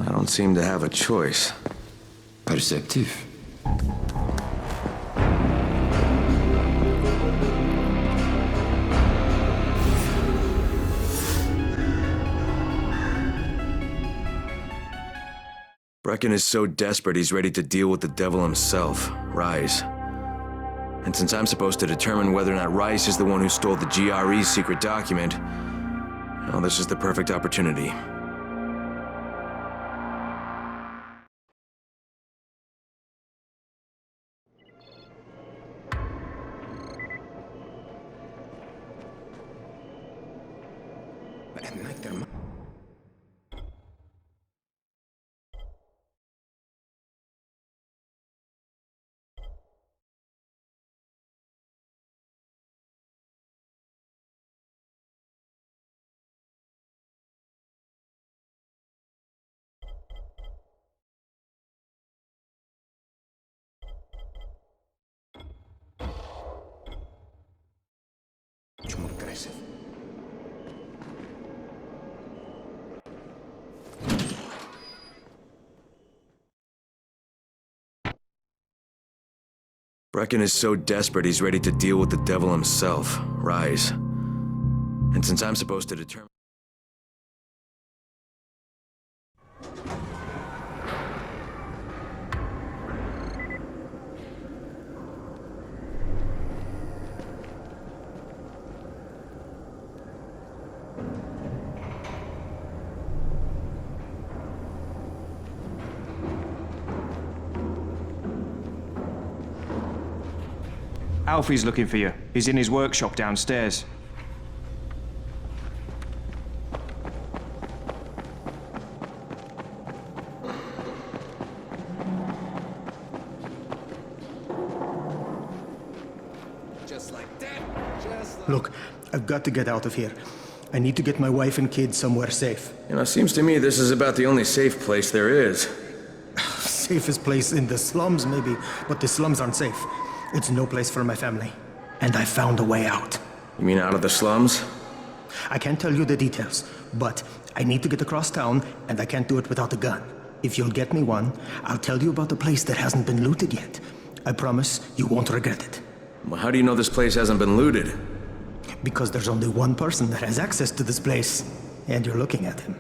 I don't seem to have a choice. Perceptive. Brecken is so desperate he's ready to deal with the devil himself, Rise. And since I'm supposed to determine whether or not Rise is the one who stole the GRE's secret document, well, this is the perfect opportunity. Much more aggressive. Brecken is so desperate he's ready to deal with the devil himself, Rise. And since I'm supposed to determine... Alfie's looking for you. He's in his workshop downstairs. Just like that. Look, I've got to get out of here. I need to get my wife and kids somewhere safe. You know, seems to me this is about the only safe place there is. Safest place in the slums, maybe, but the slums aren't safe. It's no place for my family. And I found a way out. You mean out of the slums? I can't tell you the details, but I need to get across town, and I can't do it without a gun. If you'll get me one, I'll tell you about a place that hasn't been looted yet. I promise you won't regret it. Well, how do you know this place hasn't been looted? Because there's only one person that has access to this place, and you're looking at him.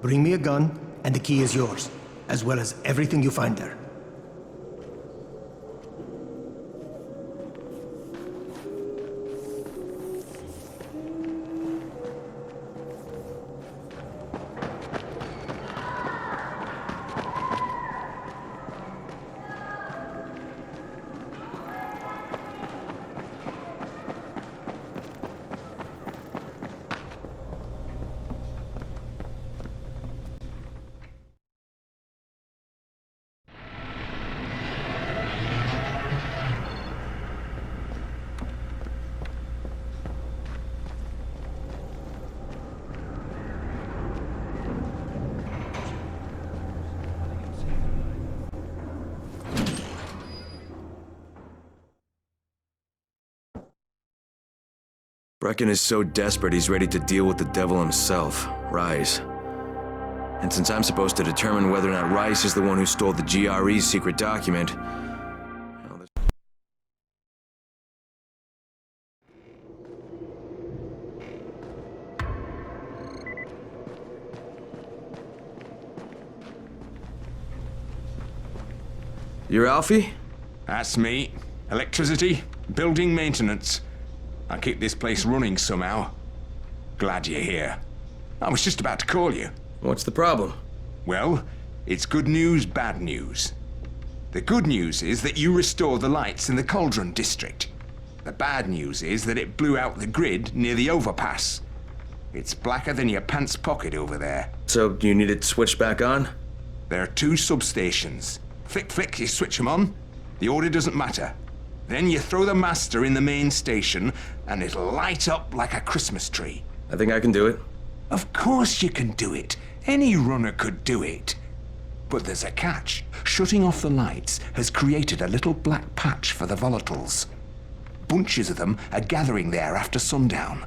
Bring me a gun, and the key is yours, as well as everything you find there. Brecken is so desperate he's ready to deal with the devil himself, Rise. And since I'm supposed to determine whether or not Rise is the one who stole the GRE's secret document... well, You're Alfie? That's me. Electricity, building maintenance. I keep this place running somehow. Glad you're here. I was just about to call you. What's the problem? Well, it's good news, bad news. The good news is that you restored the lights in the Cauldron district. The bad news is that it blew out the grid near the overpass. It's blacker than your pants pocket over there. So, do you need it switched back on? There are 2 substations. Flick, you switch them on. The order doesn't matter. Then you throw the master in the main station, and it'll light up like a Christmas tree. I think I can do it. Of course you can do it. Any runner could do it. But there's a catch. Shutting off the lights has created a little black patch for the volatiles. Bunches of them are gathering there after sundown.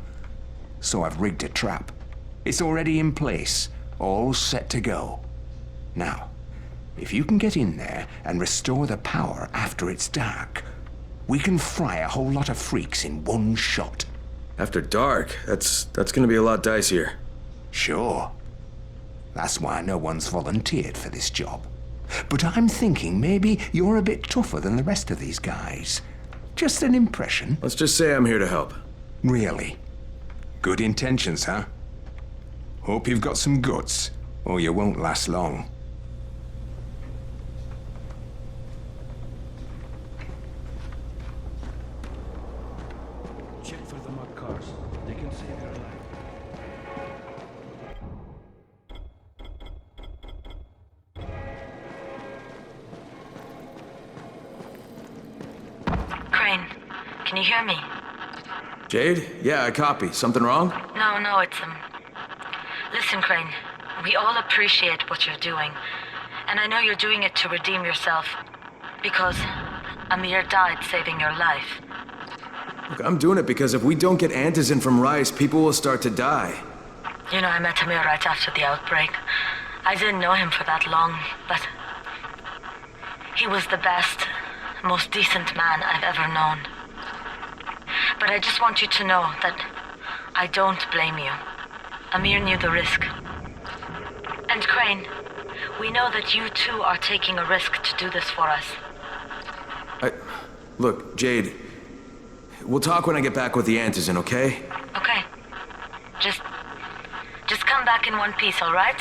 So I've rigged a trap. It's already in place, all set to go. Now, if you can get in there and restore the power after it's dark, we can fry a whole lot of freaks in one shot. After dark, that's gonna be a lot dicier. Sure. That's why no one's volunteered for this job. But I'm thinking maybe you're a bit tougher than the rest of these guys. Just an impression. Let's just say I'm here to help. Really? Good intentions, huh? Hope you've got some guts, or you won't last long. Check for the mud cars. They can save your life. Crane, can you hear me? Jade? Yeah, I copy. Something wrong? No, it's, Listen, Crane, we all appreciate what you're doing. And I know you're doing it to redeem yourself. Because Amir died saving your life. Look, I'm doing it because if we don't get antizin from Rice, people will start to die. You know, I met Amir right after the outbreak. I didn't know him for that long, but he was the best, most decent man I've ever known. But I just want you to know that I don't blame you. Amir knew the risk. And Crane, we know that you too are taking a risk to do this for us. Look, Jade, we'll talk when I get back with the antizin, okay? Okay. Just come back in one piece, all right?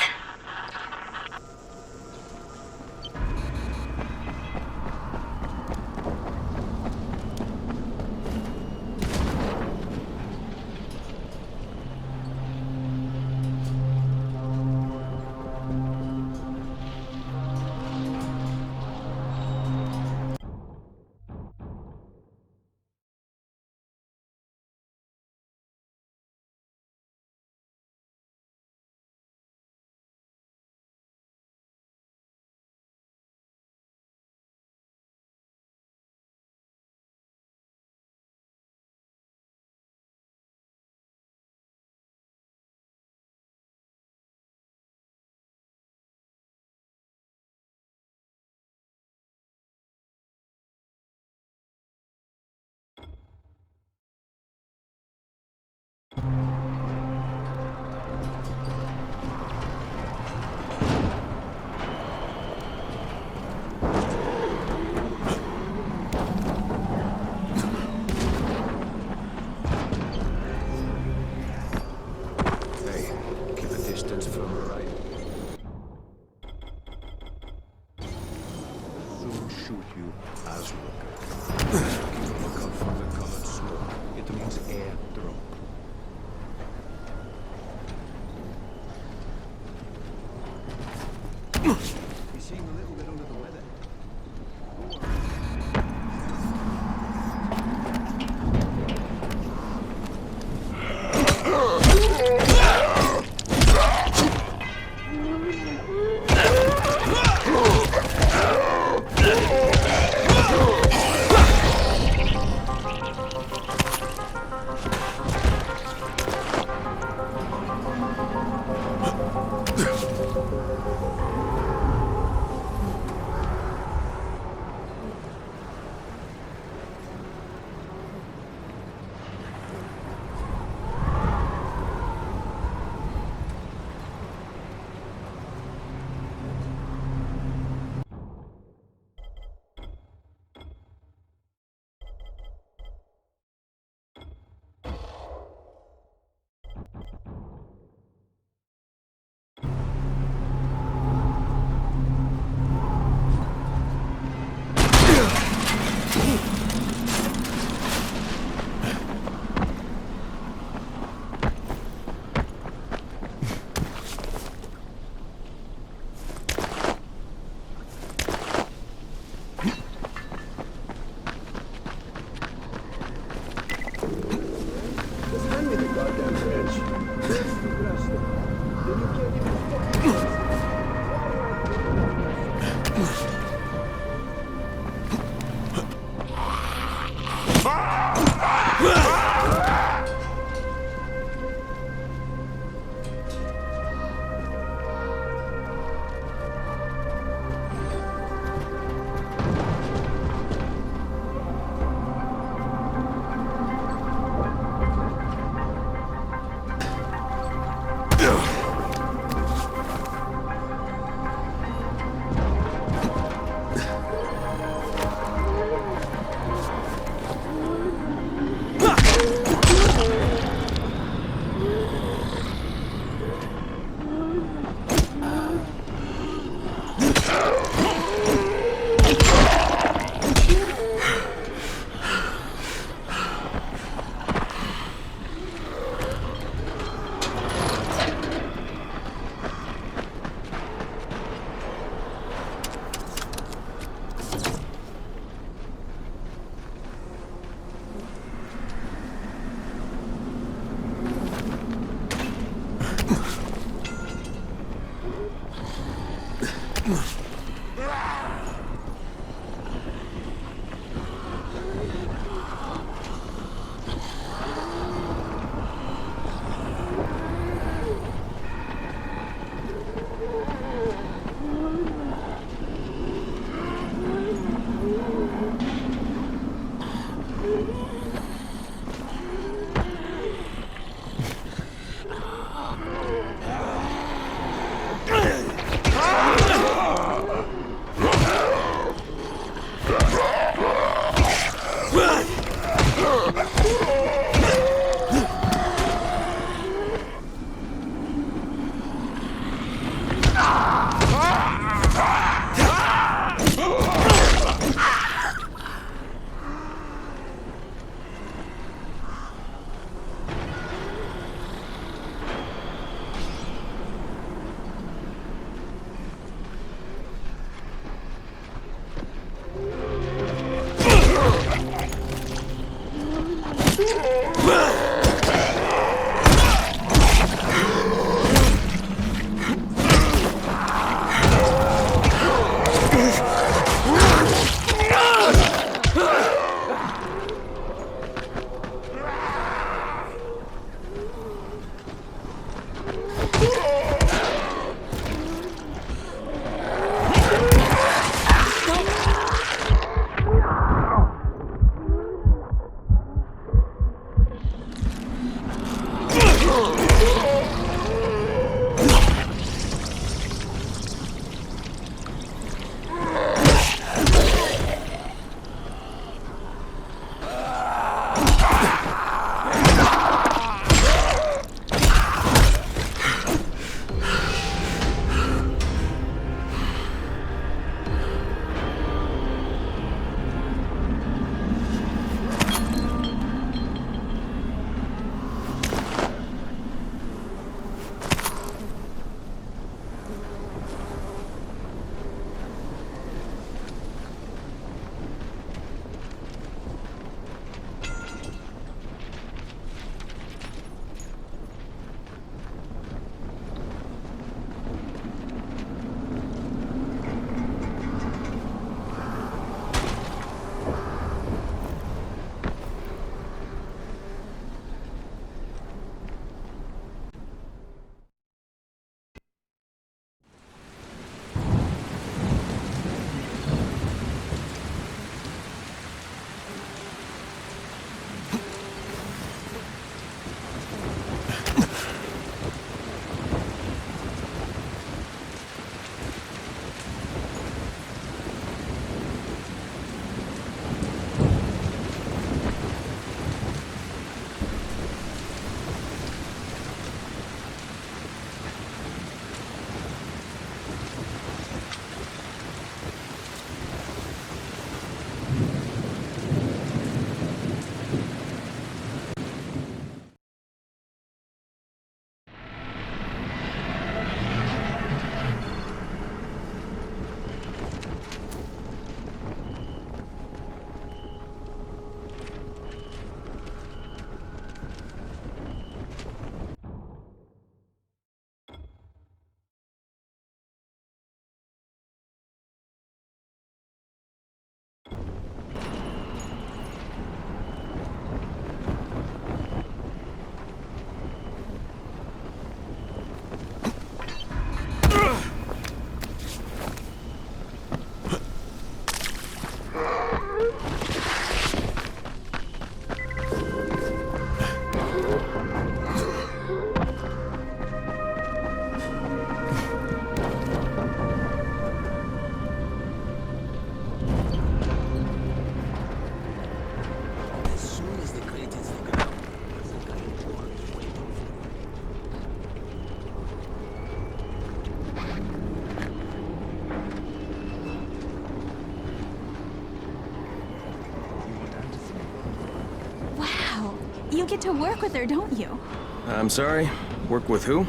You get to work with her, don't you? I'm sorry? Work with who?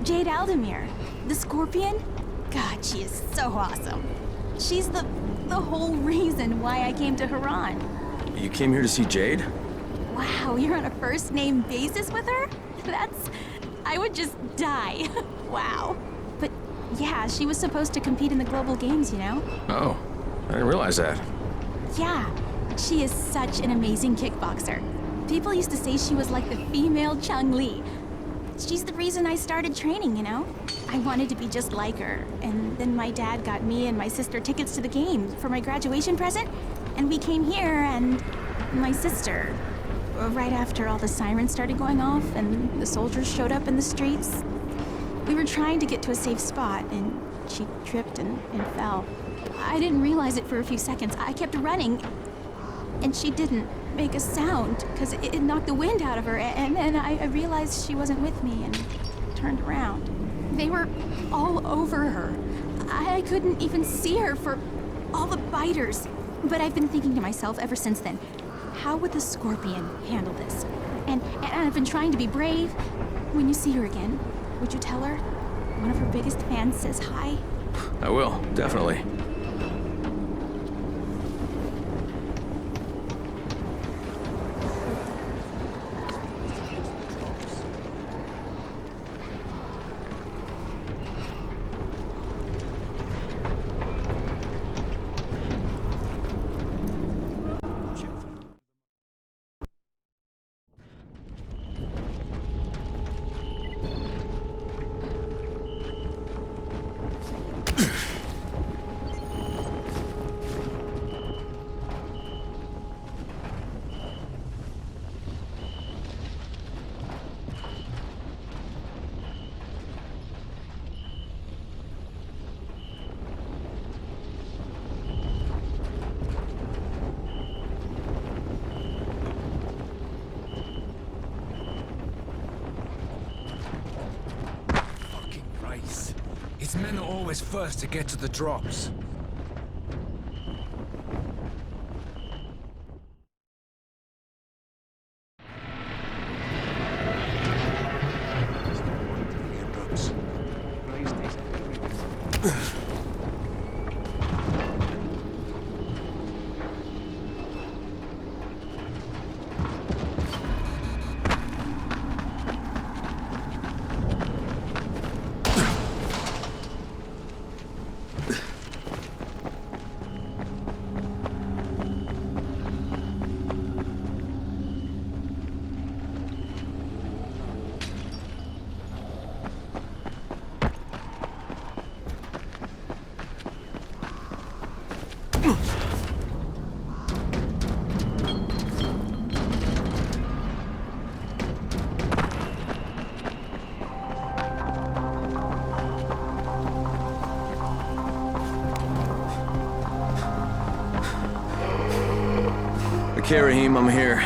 Jade Aldemir, the Scorpion? God, she is so awesome. She's the whole reason why I came to Harran. You came here to see Jade? Wow, you're on a first-name basis with her? I would just die. Wow. But Yeah, she was supposed to compete in the global games, you know? Oh, I didn't realize that. Yeah, she is such an amazing kickboxer. People used to say she was like the female Chun-Li. She's the reason I started training, you know? I wanted to be just like her. And then my dad got me and my sister tickets to the games for my graduation present. And we came here, and my sister, right after all the sirens started going off and the soldiers showed up in the streets, we were trying to get to a safe spot, and she tripped and fell. I didn't realize it for a few seconds. I kept running, and she didn't make a sound because it knocked the wind out of her. And then I realized she wasn't with me and turned around. They were all over her. I couldn't even see her for all the biters. But I've been thinking to myself ever since then, how would the Scorpion handle this? And I've been trying to be brave. When you see her again, would you tell her one of her biggest fans says hi? I will, definitely. His men are always first to get to the drops. Okay, Raheem, I'm here.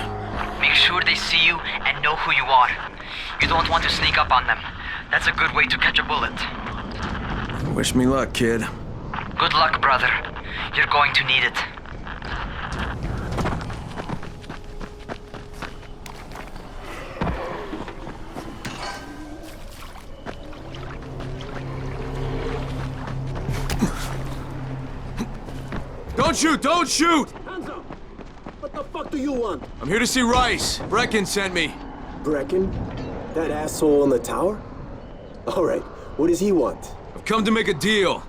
Make sure they see you and know who you are. You don't want to sneak up on them. That's a good way to catch a bullet. Wish me luck, kid. Good luck, brother. You're going to need it. Don't shoot! Don't shoot! Hands up! What the fuck do you want? I'm here to see Rice. Brecken sent me. Brecken? That asshole in the tower? Alright, what does he want? I've come to make a deal.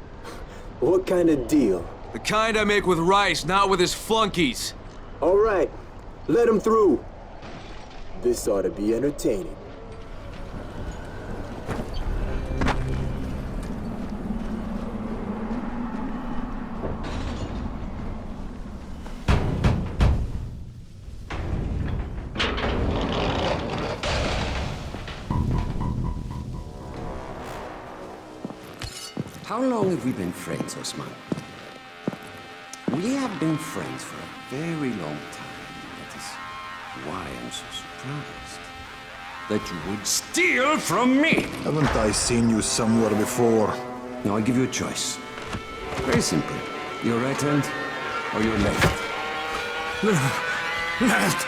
What kind of deal? The kind I make with Rice, not with his flunkies. Alright, let him through. This ought to be entertaining. How long have we been friends, Osman? We have been friends for a very long time. That is why I'm so surprised that you would steal from me. Haven't I seen you somewhere before? Now I give you a choice. Very simple. Your right hand or your left? Left!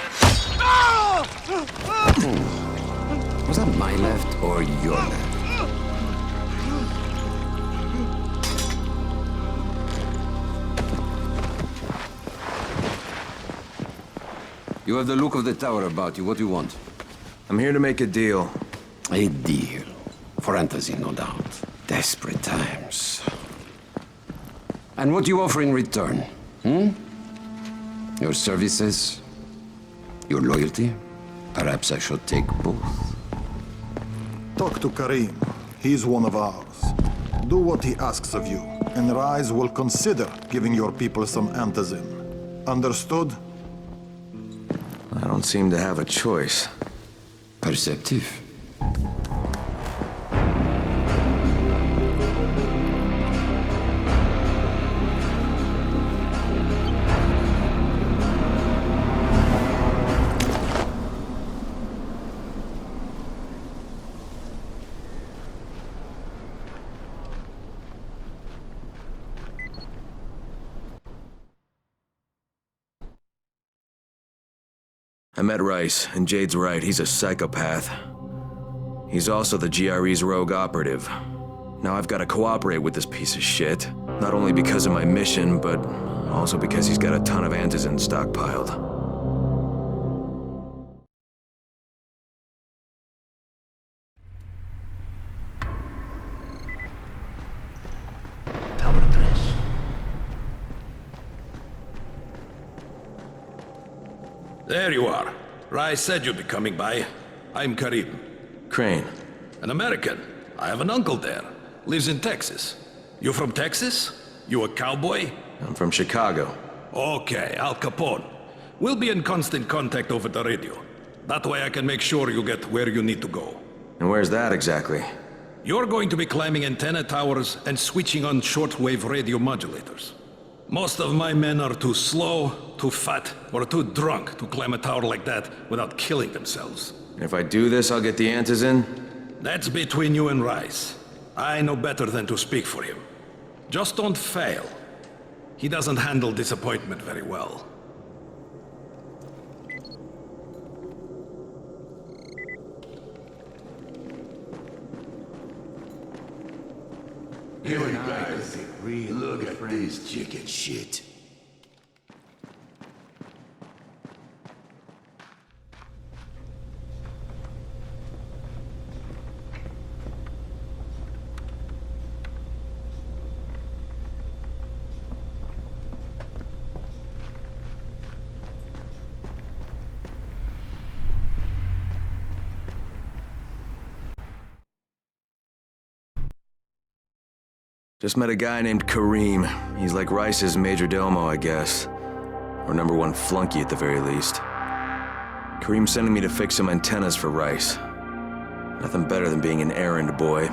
Was that my left or your left? You have the look of the tower about you. What do you want? I'm here to make a deal. A deal. For Antazin, no doubt. Desperate times. And what do you offer in return? Your services? Your loyalty? Perhaps I should take both. Talk to Karim. He's one of ours. Do what he asks of you, and Rise will consider giving your people some antizin. Understood? I don't seem to have a choice. Perceptive. I met Rice, and Jade's right, he's a psychopath. He's also the GRE's rogue operative. Now I've got to cooperate with this piece of shit, not only because of my mission, but also because he's got a ton of antizin stockpiled. Tower 3. There you are. Rice said you'd be coming by. I'm Karim. Crane. An American. I have an uncle there. Lives in Texas. You from Texas? You a cowboy? I'm from Chicago. Okay, Al Capone. We'll be in constant contact over the radio. That way I can make sure you get where you need to go. And where's that exactly? You're going to be climbing antenna towers and switching on shortwave radio modulators. Most of my men are too slow, too fat, or too drunk to climb a tower like that without killing themselves. And if I do this, I'll get the antizin? That's between you and Rice. I know better than to speak for him. Just don't fail. He doesn't handle disappointment very well. You guys, look at this chicken shit. Just met a guy named Karim. He's like Rice's major domo, I guess. Or #1 flunky at the very least. Karim's sending me to fix some antennas for Rice. Nothing better than being an errand boy.